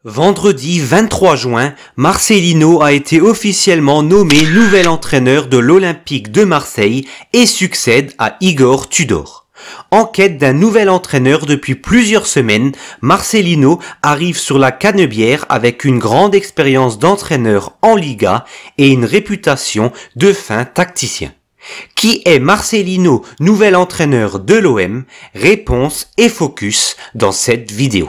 Vendredi 23 juin, Marcelino a été officiellement nommé nouvel entraîneur de l'Olympique de Marseille et succède à Igor Tudor. En quête d'un nouvel entraîneur depuis plusieurs semaines, Marcelino arrive sur la Canebière avec une grande expérience d'entraîneur en Liga et une réputation de fin tacticien. Qui est Marcelino, nouvel entraîneur de l'OM? Réponse et focus dans cette vidéo.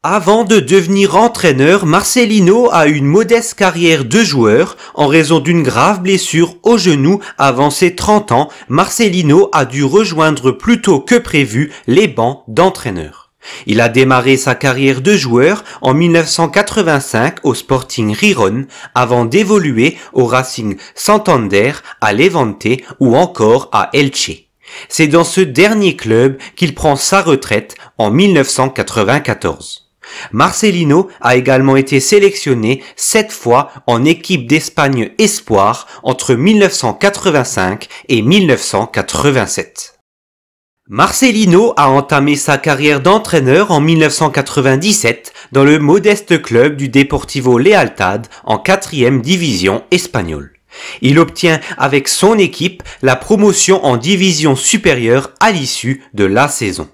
Avant de devenir entraîneur, Marcelino a une modeste carrière de joueur. En raison d'une grave blessure au genou avant ses 30 ans, Marcelino a dû rejoindre plus tôt que prévu les bancs d'entraîneur. Il a démarré sa carrière de joueur en 1985 au Sporting Gijón avant d'évoluer au Racing Santander, à Levante ou encore à Elche. C'est dans ce dernier club qu'il prend sa retraite en 1994. Marcelino a également été sélectionné 7 fois en équipe d'Espagne espoir entre 1985 et 1987. Marcelino a entamé sa carrière d'entraîneur en 1997 dans le modeste club du Deportivo Lealtad en 4e division espagnole. Il obtient avec son équipe la promotion en division supérieure à l'issue de la saison.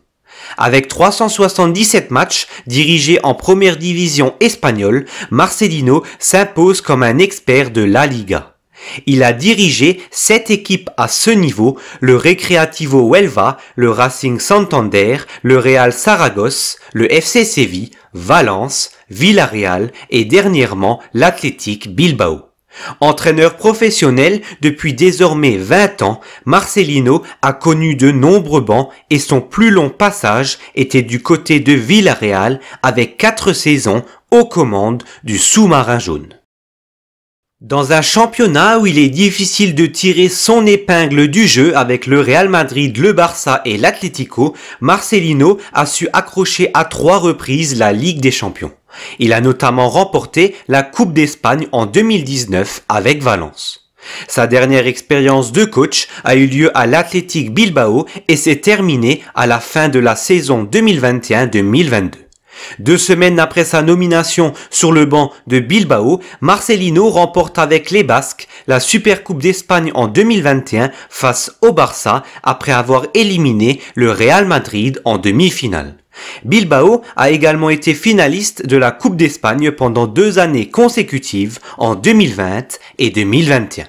Avec 377 matchs dirigés en première division espagnole, Marcelino s'impose comme un expert de la Liga. Il a dirigé 7 équipes à ce niveau, le Recreativo Huelva, le Racing Santander, le Real Saragosse, le FC Séville, Valence, Villarreal et dernièrement l'Athletic Bilbao. Entraîneur professionnel depuis désormais 20 ans, Marcelino a connu de nombreux bancs et son plus long passage était du côté de Villarreal avec 4 saisons aux commandes du sous-marin jaune. Dans un championnat où il est difficile de tirer son épingle du jeu avec le Real Madrid, le Barça et l'Atlético, Marcelino a su accrocher à 3 reprises la Ligue des Champions. Il a notamment remporté la Coupe d'Espagne en 2019 avec Valence. Sa dernière expérience de coach a eu lieu à l'Athletic Bilbao et s'est terminée à la fin de la saison 2021-2022. 2 semaines après sa nomination sur le banc de Bilbao, Marcelino remporte avec les Basques la Supercoupe d'Espagne en 2021 face au Barça après avoir éliminé le Real Madrid en demi-finale. Bilbao a également été finaliste de la Coupe d'Espagne pendant 2 années consécutives en 2020 et 2021.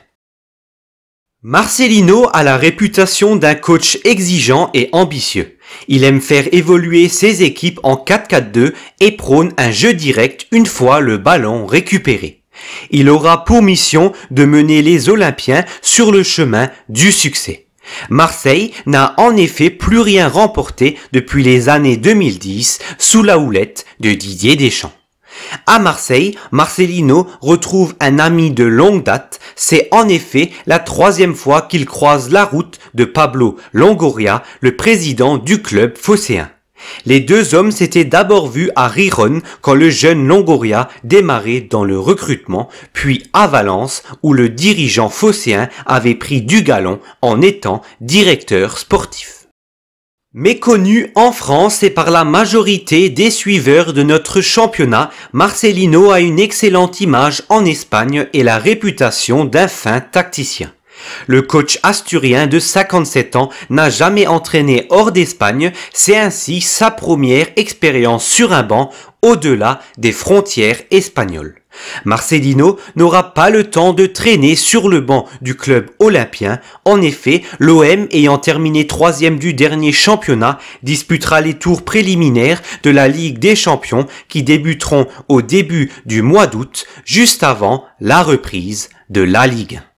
Marcelino a la réputation d'un coach exigeant et ambitieux. Il aime faire évoluer ses équipes en 4-4-2 et prône un jeu direct une fois le ballon récupéré. Il aura pour mission de mener les Olympiens sur le chemin du succès. Marseille n'a en effet plus rien remporté depuis les années 2010 sous la houlette de Didier Deschamps. À Marseille, Marcelino retrouve un ami de longue date. C'est en effet la 3e fois qu'il croise la route de Pablo Longoria, le président du club phocéen. Les 2 hommes s'étaient d'abord vus à Gijón quand le jeune Longoria démarrait dans le recrutement, puis à Valence où le dirigeant phocéen avait pris du galon en étant directeur sportif. Méconnu en France et par la majorité des suiveurs de notre championnat, Marcelino a une excellente image en Espagne et la réputation d'un fin tacticien. Le coach asturien de 57 ans n'a jamais entraîné hors d'Espagne, c'est ainsi sa première expérience sur un banc au-delà des frontières espagnoles. Marcelino n'aura pas le temps de traîner sur le banc du club olympien. En effet, l'OM ayant terminé 3e du dernier championnat disputera les tours préliminaires de la Ligue des Champions qui débuteront au début du mois d'août, juste avant la reprise de la Ligue 1.